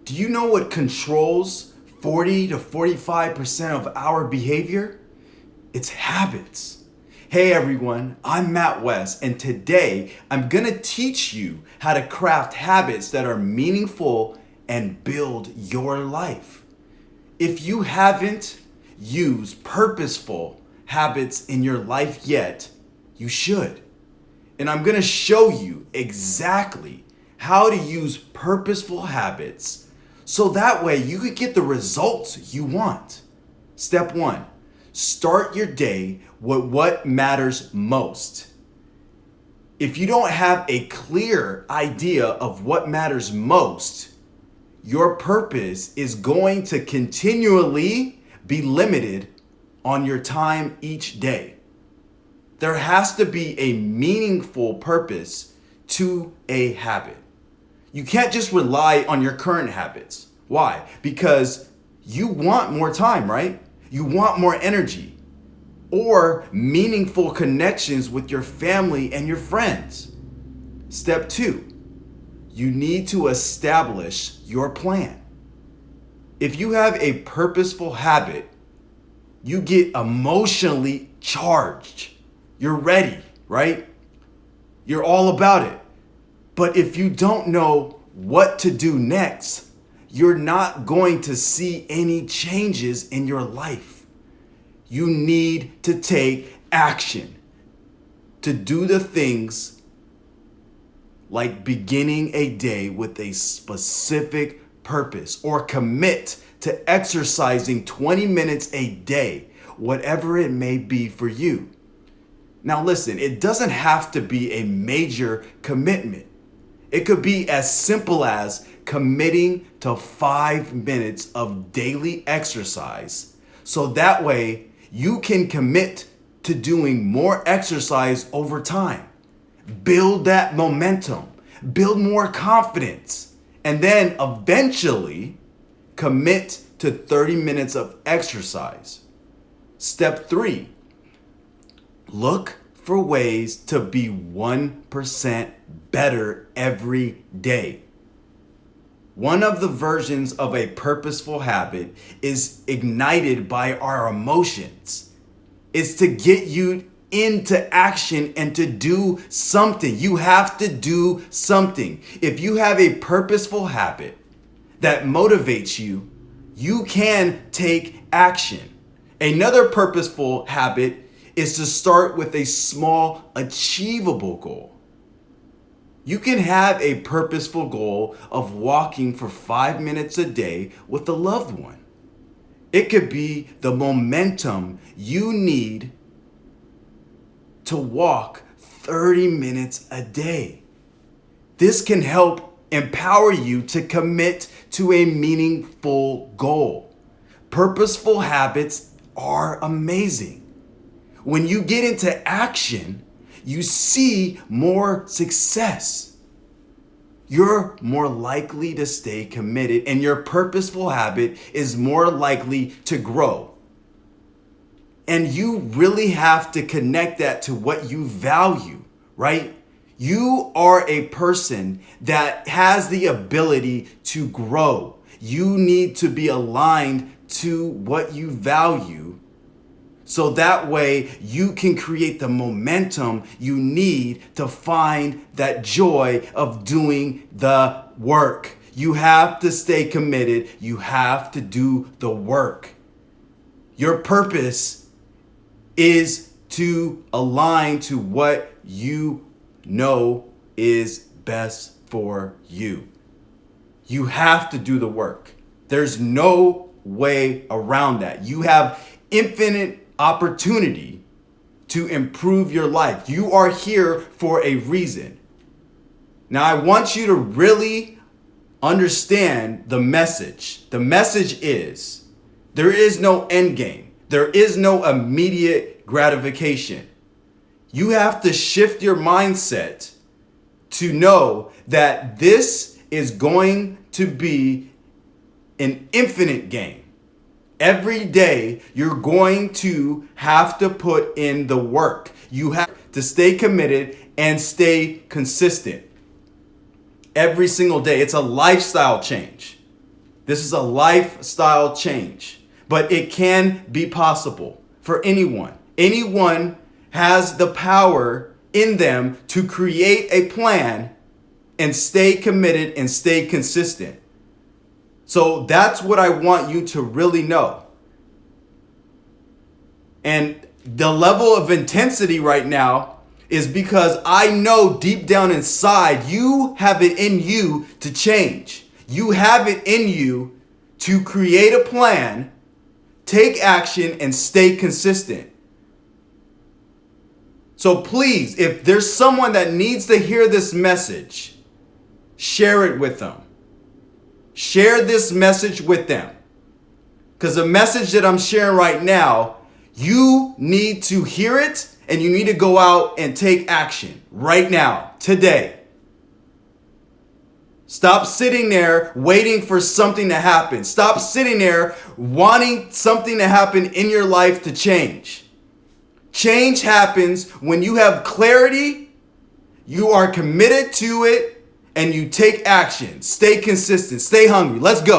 Do you know what controls 40 to 45% of our behavior? It's habits. Hey everyone, I'm Matt West, and today I'm gonna teach you how to craft habits that are meaningful and build your life. If you haven't used purposeful habits in your life yet, you should. And I'm gonna show you exactly how to use purposeful habits so that way you could get the results you want. Step one, start your day with what matters most. If you don't have a clear idea of what matters most, your purpose is going to continually be limited on your time each day. There has to be a meaningful purpose to a habit. You can't just rely on your current habits. Why? Because you want more time, right? You want more energy or meaningful connections with your family and your friends. Step two, you need to establish your plan. If you have a purposeful habit, you get emotionally charged. You're ready, right? You're all about it. But if you don't know what to do next, you're not going to see any changes in your life. You need to take action to do the things like beginning a day with a specific purpose or commit to exercising 20 minutes a day, whatever it may be for you. Now listen, it doesn't have to be a major commitment. It could be as simple as committing to 5 minutes of daily exercise. So that way you can commit to doing more exercise over time. Build that momentum, build more confidence, and then eventually commit to 30 minutes of exercise. Step three, look for ways to be 1% better every day. One of the versions of a purposeful habit is ignited by our emotions. It's to get you into action and to do something. You have to do something. If you have a purposeful habit that motivates you, you can take action. Another purposeful habit is to start with a small, achievable goal. You can have a purposeful goal of walking for 5 minutes a day with a loved one. It could be the momentum you need to walk 30 minutes a day. This can help empower you to commit to a meaningful goal. Purposeful habits are amazing. When you get into action, you see more success. You're more likely to stay committed, and your purposeful habit is more likely to grow. And you really have to connect that to what you value, right? You are a person that has the ability to grow. You need to be aligned to what you value. So that way you can create the momentum you need to find that joy of doing the work. You have to stay committed. You have to do the work. Your purpose is to align to what you know is best for you. You have to do the work. There's no way around that. You have infinite opportunity to improve your life. You are here for a reason. Now, I want you to really understand the message. The message is there is no end game. There is no immediate gratification. You have to shift your mindset to know that this is going to be an infinite game. Every day, you're going to have to put in the work. You have to stay committed and stay consistent every single day. It's a lifestyle change. This is a lifestyle change, but it can be possible for anyone. Anyone has the power in them to create a plan and stay committed and stay consistent. So that's what I want you to really know. And the level of intensity right now is because I know deep down inside you have it in you to change. You have it in you to create a plan, take action, and stay consistent. So please, if there's someone that needs to hear this message, share it with them. Share this message with them. Because the message that I'm sharing right now, you need to hear it and you need to go out and take action right now, today. Stop sitting there waiting for something to happen. Stop sitting there wanting something to happen in your life to change. Change happens when you have clarity, you are committed to it, and you take action. Stay consistent. Stay hungry. Let's go.